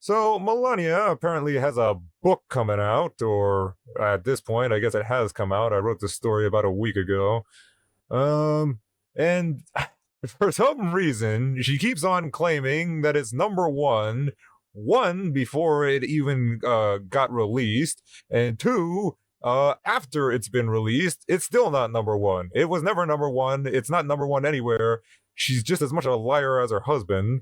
So Melania apparently has a book coming out, or at this point, I guess it has come out. I wrote the story about a week ago. And for some reason, she keeps on claiming that it's number one. One, before it even got released, and two, after it's been released, it's still not number one. It was never number one. It's not number one anywhere. She's just as much a liar as her husband.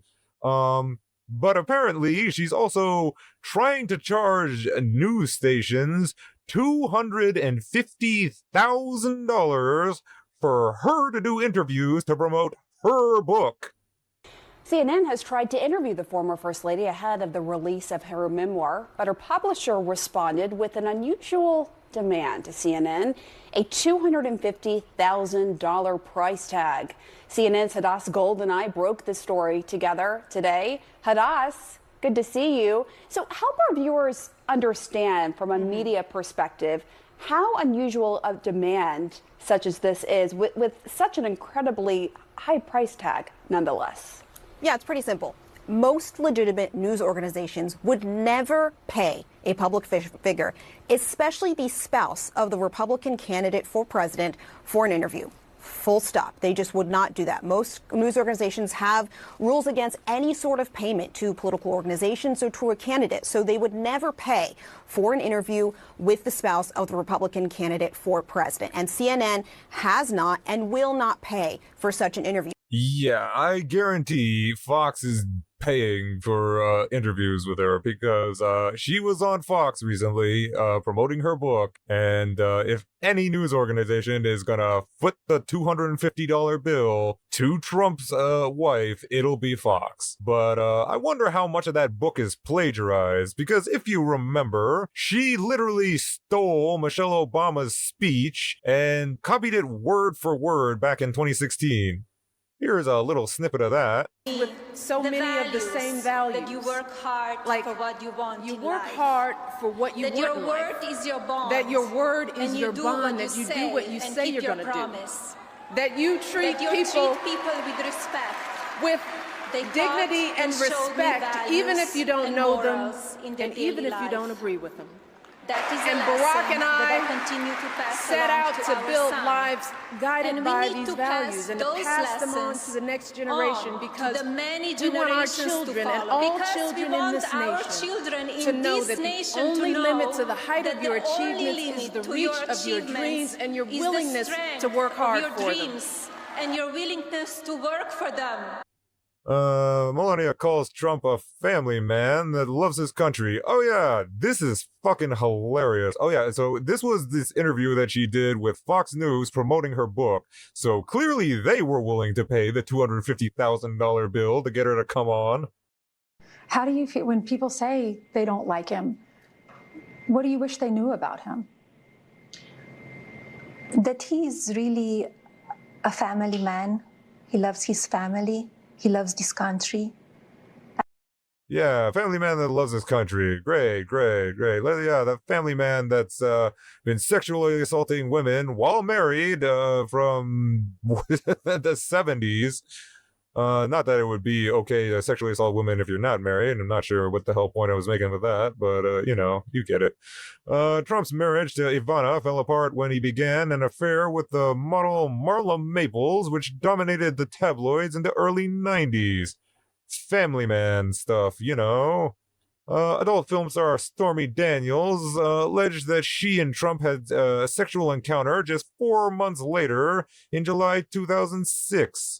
But apparently, she's also trying to charge news stations $250,000 for her to do interviews to promote her book. CNN has tried to interview the former First Lady ahead of the release of her memoir, but her publisher responded with an unusual demand to CNN, a $250,000 price tag. CNN's Hadass Gold and I broke this story together today. Hadass, good to see you. So help our viewers understand from a media perspective how unusual a demand such as this is with such an incredibly high price tag nonetheless. Yeah, it's pretty simple. Most legitimate news organizations would never pay a public figure, especially the spouse of the Republican candidate for president, for an interview. Full stop. They just would not do that. Most news organizations have rules against any sort of payment to political organizations or to a candidate. So they would never pay for an interview with the spouse of the Republican candidate for president. And CNN has not and will not pay for such an interview. Yeah, I guarantee Fox is paying for interviews with her because she was on Fox recently promoting her book, and if any news organization is gonna foot the $250 bill to Trump's wife, it'll be Fox. But I wonder how much of that book is plagiarized, because if you remember, she literally stole Michelle Obama's speech and copied it word for word back in 2016. Here's a little snippet of that. With so many of the same values. That you work hard for what you want. You work hard for what you want. That your word is your bond. That your word is your bond. That you do what you say you're going to do. That you treat people with respect. With dignity and respect, even if you don't know them and even if you don't agree with them. And Barack and I continue to set out to build lives guided by these values and to pass them on to the next generation, because we want our children and all children in this nation to know that the only limit to the height of your achievements is the reach of your dreams and your willingness to work hard for them. And your willingness to work for them. Melania calls Trump a family man that loves his country. Oh yeah, this is fucking hilarious. Oh yeah, so this was this interview that she did with Fox News promoting her book. So clearly they were willing to pay the $250,000 bill to get her to come on. How do you feel when people say they don't like him? What do you wish they knew about him? That he's really a family man. He loves his family. He loves this country. Yeah, family man that loves his country. Great, great, great. Yeah, the family man that's been sexually assaulting women while married from the 70s. Not that it would be okay to sexually assault women if you're not married. I'm not sure what the hell point I was making with that, but, you know, you get it. Trump's marriage to Ivana fell apart when he began an affair with the model Marla Maples, which dominated the tabloids in the early 90s. Family man stuff, you know. Adult film star Stormy Daniels alleged that she and Trump had a sexual encounter just 4 months later in July 2006.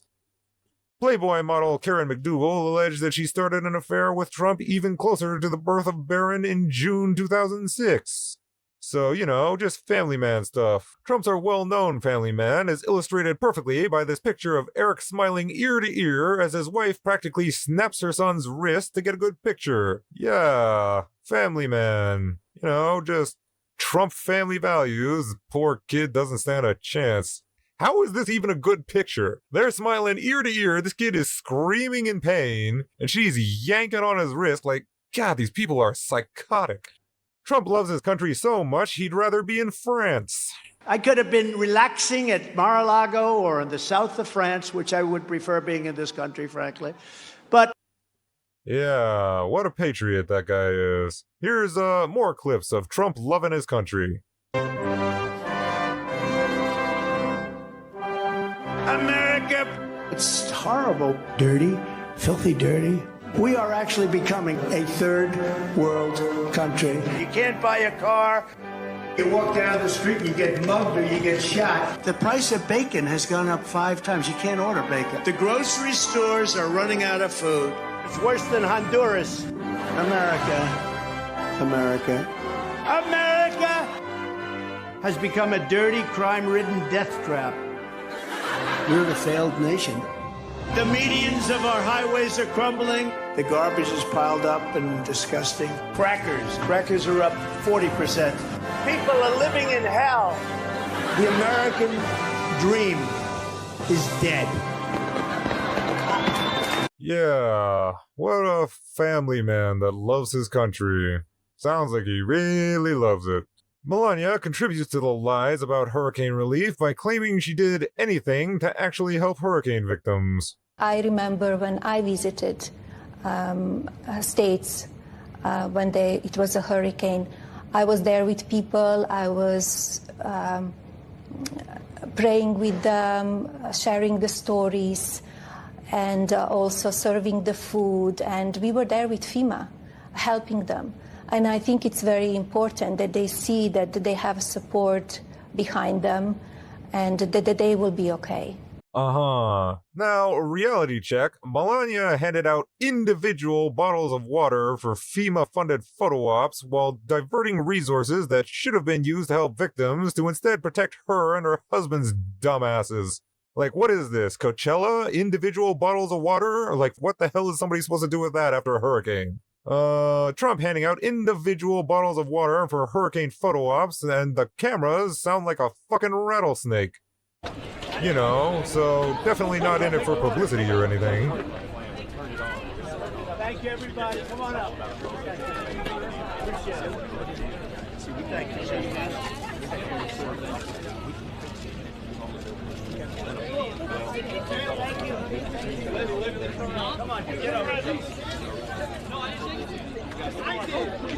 Playboy model Karen McDougal alleged that she started an affair with Trump even closer to the birth of Barron in June 2006. So, you know, just family man stuff. Trump's our well-known family man is illustrated perfectly by this picture of Eric smiling ear to ear as his wife practically snaps her son's wrist to get a good picture. Yeah, family man. You know, just Trump family values. Poor kid doesn't stand a chance. How is this even a good picture? They're smiling ear to ear, this kid is screaming in pain, and she's yanking on his wrist like, God, these people are psychotic. Trump loves his country so much, he'd rather be in France. I could have been relaxing at Mar-a-Lago or in the south of France, which I would prefer being in this country, frankly. But Yeah, what a patriot that guy is. Here's more clips of Trump loving his country. America! It's horrible. Dirty, filthy dirty. We are actually becoming a third world country. You can't buy a car. You walk down the street, you get mugged or you get shot. The price of bacon has gone up 5 times. You can't order bacon. The grocery stores are running out of food. It's worse than Honduras. America. America. America has become a dirty, crime-ridden death trap. We're the failed nation. The medians of our highways are crumbling. The garbage is piled up and disgusting. Crackers are up 40%. People are living in hell. The American dream is dead. Yeah, what a family man that loves his country. Sounds like he really loves it. Melania contributes to the lies about hurricane relief by claiming she did anything to actually help hurricane victims. I remember when I visited states when it was a hurricane. I was there with people. I was praying with them, sharing the stories, and also serving the food. And we were there with FEMA, helping them. And I think it's very important that they see that they have support behind them and that they will be okay. Now, a reality check. Melania handed out individual bottles of water for FEMA-funded photo ops while diverting resources that should have been used to help victims to instead protect her and her husband's dumbasses. Like, what is this? Coachella? Individual bottles of water? Like, what the hell is somebody supposed to do with that after a hurricane? Trump handing out individual bottles of water for hurricane photo ops, and the cameras sound like a fucking rattlesnake. You know, so definitely not in it for publicity or anything. Thank you, everybody. Come on up. Appreciate it. Thank you so much. Come on, get over.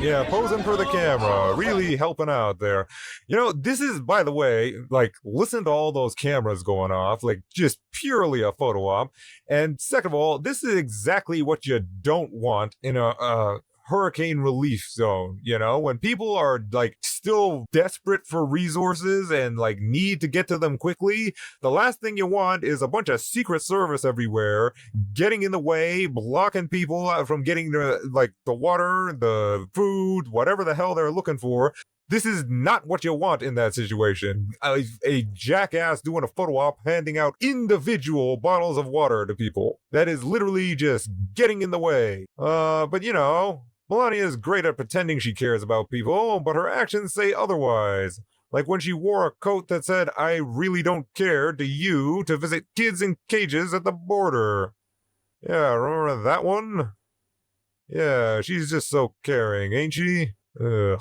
Yeah, posing for the camera, really helping out there. You know, this is, by the way, like, listen to all those cameras going off, like, just purely a photo op. And second of all, this is exactly what you don't want in a hurricane relief zone, you know, when people are like still desperate for resources and like need to get to them quickly. The last thing you want is a bunch of Secret Service everywhere getting in the way, blocking people from getting the water, the food, whatever the hell they're looking for. This is not what you want in that situation. A jackass doing a photo op handing out individual bottles of water to people. That is literally just getting in the way. But you know, Melania is great at pretending she cares about people, but her actions say otherwise. Like when she wore a coat that said, "I really don't care," to you to visit kids in cages at the border. Yeah, remember that one? Yeah, she's just so caring, ain't she? Ugh.